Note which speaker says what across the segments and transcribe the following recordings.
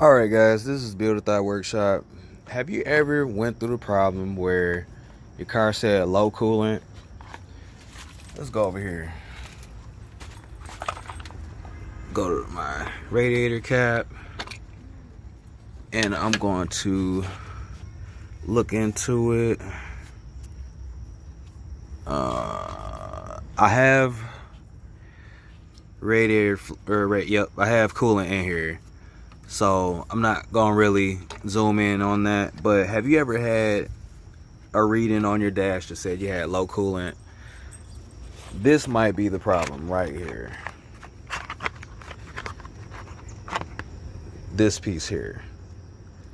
Speaker 1: Alright guys, this is Build a Thought Workshop. Have you ever went through the problem where your car said low coolant? Let's go over here. Go to my radiator cap and I'm going to look into it. I have I have coolant in here. So I'm not gonna really zoom in on that, but have you ever had a reading on your dash that said you had low coolant? This might be the problem right here. This piece here.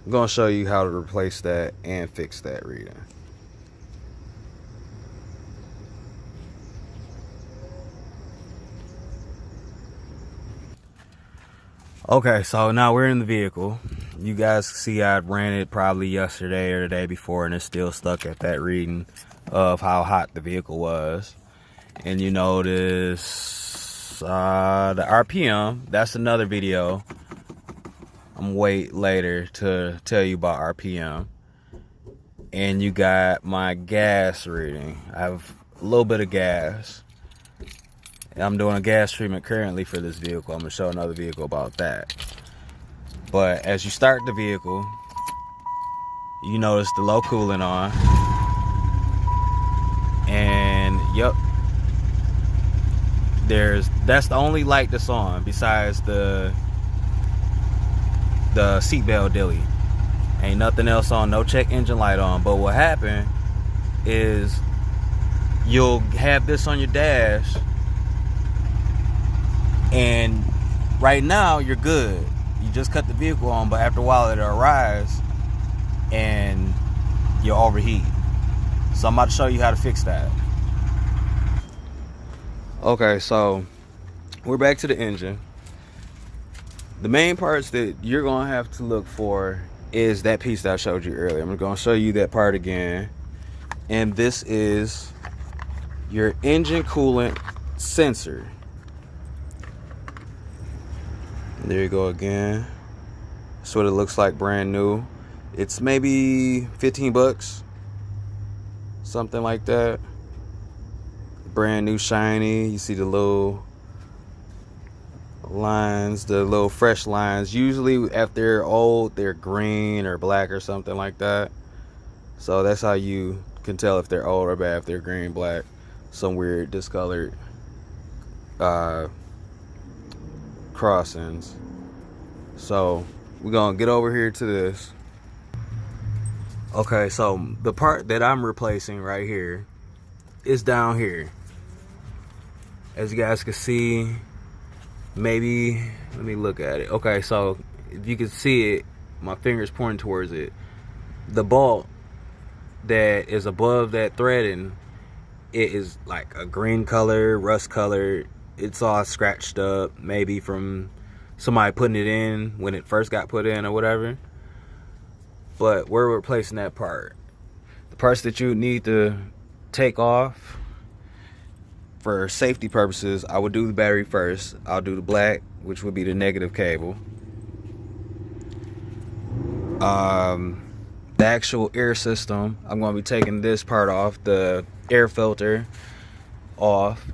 Speaker 1: I'm gonna show you how to replace that and fix that reading. Okay, so now we're in the vehicle. You guys see I ran it probably yesterday or the day before and it's still stuck at that reading of how hot the vehicle was. And you notice the RPM, that's another video. I'm wait later to tell you about RPM. And you got my gas reading. I have a little bit of gas. I'm doing a gas treatment currently for this vehicle. I'm gonna show another vehicle about that. But as you start the vehicle, you notice the low coolant on. And yep, that's the only light that's on besides the seatbelt dilly. Ain't nothing else on, no check engine light on. But what happened is you'll have this on your dash and right now you're good. You just cut the vehicle on, but after a while it'll arise and you'll overheat. So I'm about to show you how to fix that. Okay, so we're back to the engine. The main parts that you're gonna have to look for is that piece that I showed you earlier. I'm gonna show you that part again. And this is your engine coolant sensor. There you go again. That's what it looks like brand new. It's maybe 15 bucks. Something like that. Brand new shiny. You see the little lines, the little fresh lines. Usually if they're old, they're green or black or something like that. So that's how you can tell if they're old or bad, if they're green, black. Some weird discolored crossings. So we're gonna get over here to this. Okay, so the part that I'm replacing right here is down here. As you guys can see, maybe let me look at it. Okay, so if you can see it, my finger's pointing towards it. The bolt that is above that threading, it is like a green color, rust color. It's all scratched up, maybe from somebody putting it in when it first got put in or whatever. But we're replacing that part. The parts that you need to take off for safety purposes, I would do the battery first. I'll do the black, which would be the negative cable. The actual air system, I'm going to be taking this part off, the air filter off,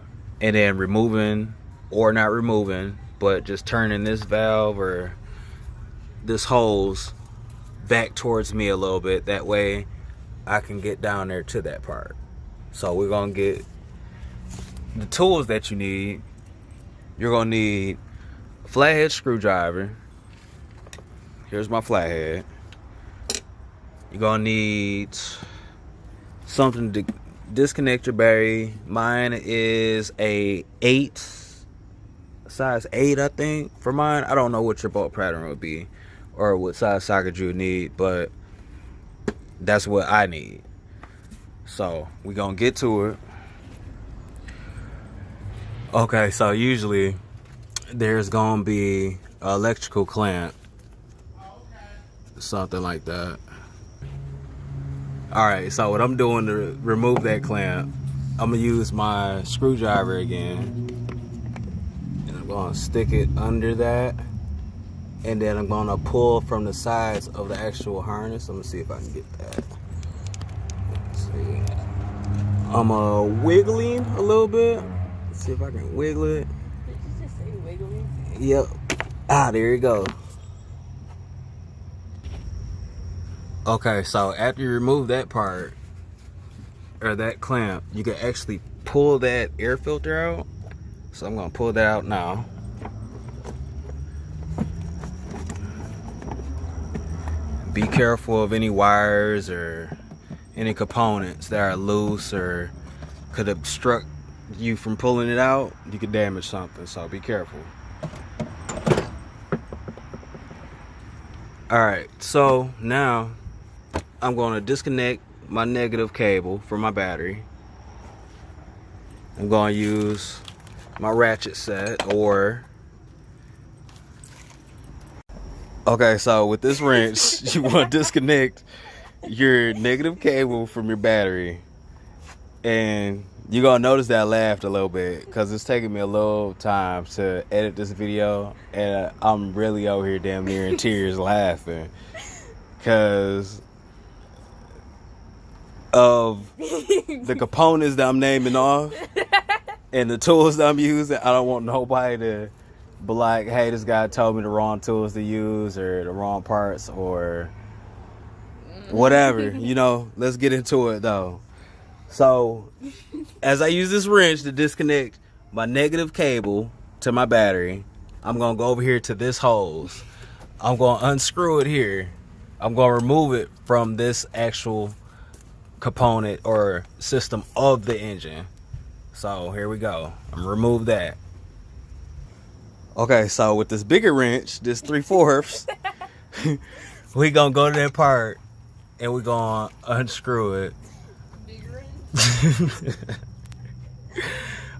Speaker 1: and then removing, or not removing, but just turning this valve or this hose back towards me a little bit. That way I can get down there to that part. So we're going to get the tools that you need. You're going to need a flathead screwdriver. Here's my flathead. You're going to need something to disconnect your battery. Mine is a size 8, I think, for mine. I don't know what your bolt pattern would be or what size socket you would need, but that's what I need. So we're gonna get to it. Okay, so usually there's gonna be an electrical clamp, something like that. Alright, so what I'm doing to remove that clamp, I'm gonna use my screwdriver again. And I'm gonna stick it under that. and then I'm gonna pull from the sides of the actual harness. I'm gonna see if I can get that. Let's see. I'm wiggling a little bit. Let's see if I can wiggle it.
Speaker 2: Did you just say wiggling?
Speaker 1: Yep. Ah, there you go. Okay, so after you remove that part, or that clamp, you can actually pull that air filter out. So I'm gonna pull that out now. Be careful of any wires or any components that are loose or could obstruct you from pulling it out. You could damage something, so be careful. Alright, so now I'm going to disconnect my negative cable from my battery. I'm going to use my ratchet set, or okay, so with this wrench you want to disconnect your negative cable from your battery, and you're gonna notice that I laughed a little bit because it's taking me a little time to edit this video, and I'm really over here damn near in tears laughing because of the components that I'm naming off and the tools that I'm using. I don't want nobody to be like, hey, this guy told me the wrong tools to use or the wrong parts or whatever. You know, let's get into it though. So as I use this wrench to disconnect my negative cable to my battery, I'm going to go over here to this hose. I'm going to unscrew it here. I'm going to remove it from this actual component or system of the engine. So here we go. I'm going to remove that. Okay, so with this bigger wrench, this 3/4, we going to go to that part and we're going to unscrew it.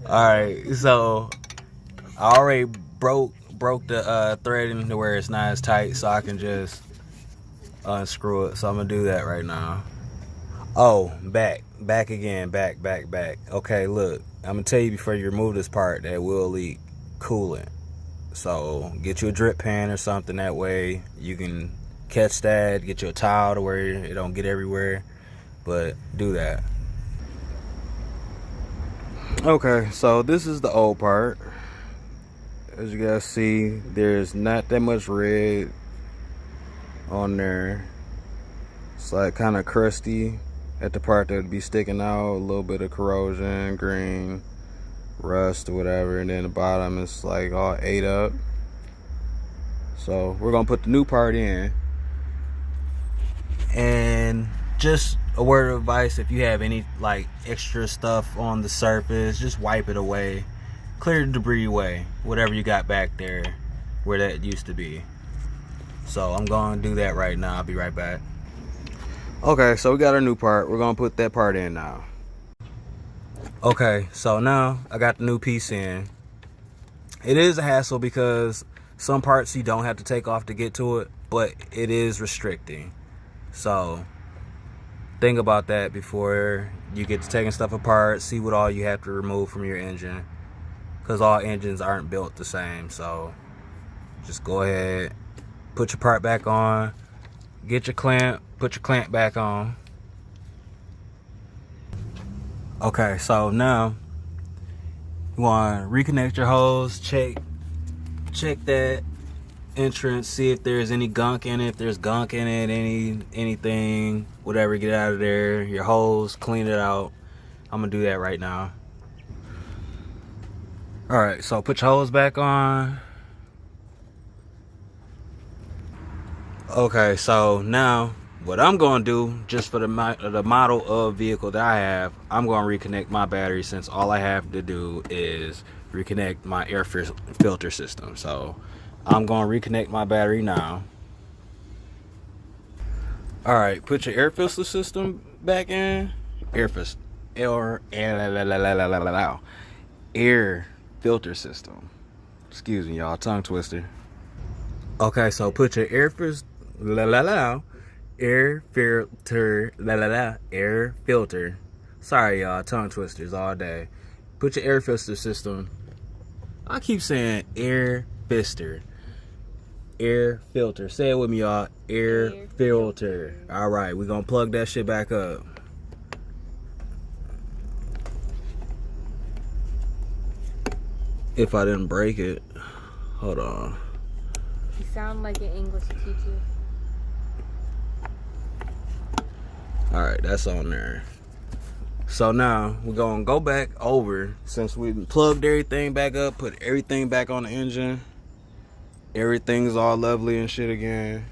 Speaker 1: Alright, so I already broke the threading to where it's not as tight, so I can just unscrew it. So I'm gonna do that right now. Oh, back again. Okay, look, I'm gonna tell you before you remove this part that will leak coolant. So get you a drip pan or something, that way you can catch that. Get you a towel to where it don't get everywhere, but do that. Okay, so this is the old part. As you guys see, there's not that much red on there. It's like kind of crusty at the part that would be sticking out, a little bit of corrosion, green, rust or whatever, and then the bottom is like all ate up. So we're gonna put the new part in, and just a word of advice: if you have any like extra stuff on the surface, just wipe it away, clear the debris away, whatever you got back there where that used to be. So I'm gonna do that right now. I'll be right back. Okay, so we got our new part. We're gonna put that part in now. Okay, so now I got the new piece in. It is a hassle because some parts you don't have to take off to get to it, but it is restricting. So think about that before you get to taking stuff apart. See what all you have to remove from your engine, because all engines aren't built the same. So just go ahead, put your part back on, get your clamp, put your clamp back on. Okay, so now you want to reconnect your hose, check that entrance, see if there's any gunk in it. If there's gunk in it, anything, whatever, get out of there. Your hose, clean it out. I'm gonna do that right now. Alright, so put your hose back on. Okay, so now what I'm gonna do, just for the model of vehicle that I have, I'm gonna reconnect my battery, since all I have to do is reconnect my air filter system. So I'm gonna reconnect my battery now. Alright, put your air filter system back in. Air filter system. Excuse me, y'all, tongue twister. Okay, so put your air filter, air filter. Sorry, y'all, tongue twisters all day. Put your air filter system. I keep saying air fister. Air filter. Say it with me, y'all. Air
Speaker 2: Air
Speaker 1: filter.
Speaker 2: filter.
Speaker 1: All right, we're gonna plug that shit back up. If I didn't break it, hold on.
Speaker 2: You sound like an English teacher.
Speaker 1: All right, that's on there. So now we're gonna go back over, since we plugged everything back up, put everything back on the engine. Everything's all lovely and shit again.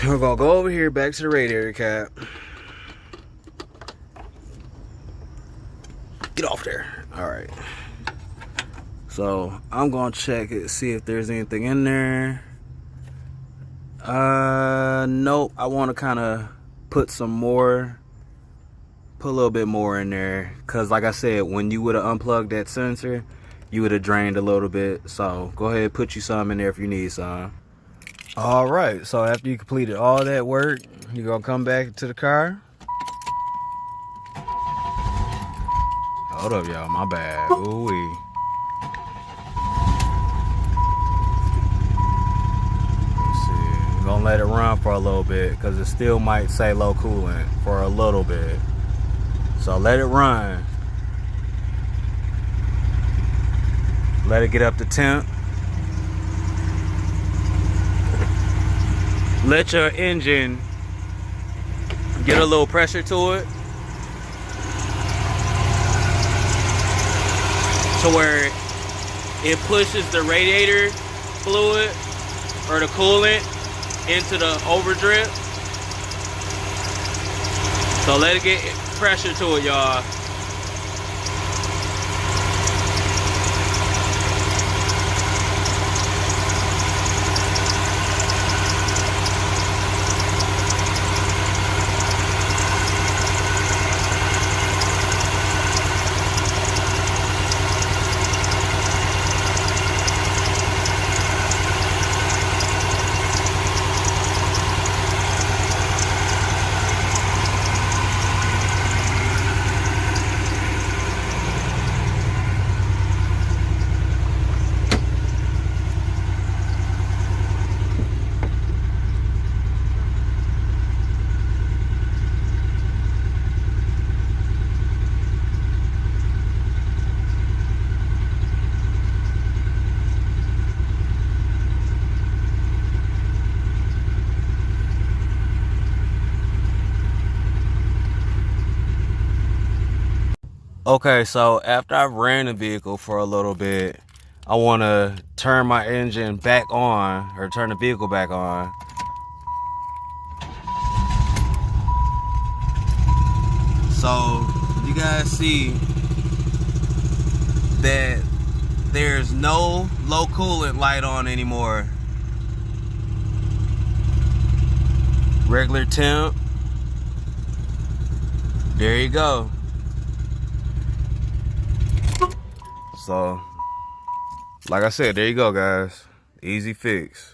Speaker 1: We're gonna go over here back to the radiator cap. Get off there. All right. So I'm gonna check it, see if there's anything in there. Nope. I want to kind of put a little bit more in there, cause like I said, when you would have unplugged that sensor, you would have drained a little bit. So go ahead, put you some in there if you need some. All right. So after you completed all that work, you're gonna come back to the car. Hold up, y'all. My bad. Ooh-wee. We're gonna let it run for a little bit because it still might say low coolant for a little bit. So let it run. Let it get up to temp. Let your engine get a little pressure to it, to where it pushes the radiator fluid or the coolant into the overdrip. So let it get pressure to it, y'all. Okay, so after I've ran the vehicle for a little bit, I want to turn my engine back on, or turn the vehicle back on. So you guys see that there's no low coolant light on anymore. Regular temp. There you go. So, like I said, there you go, guys. Easy fix.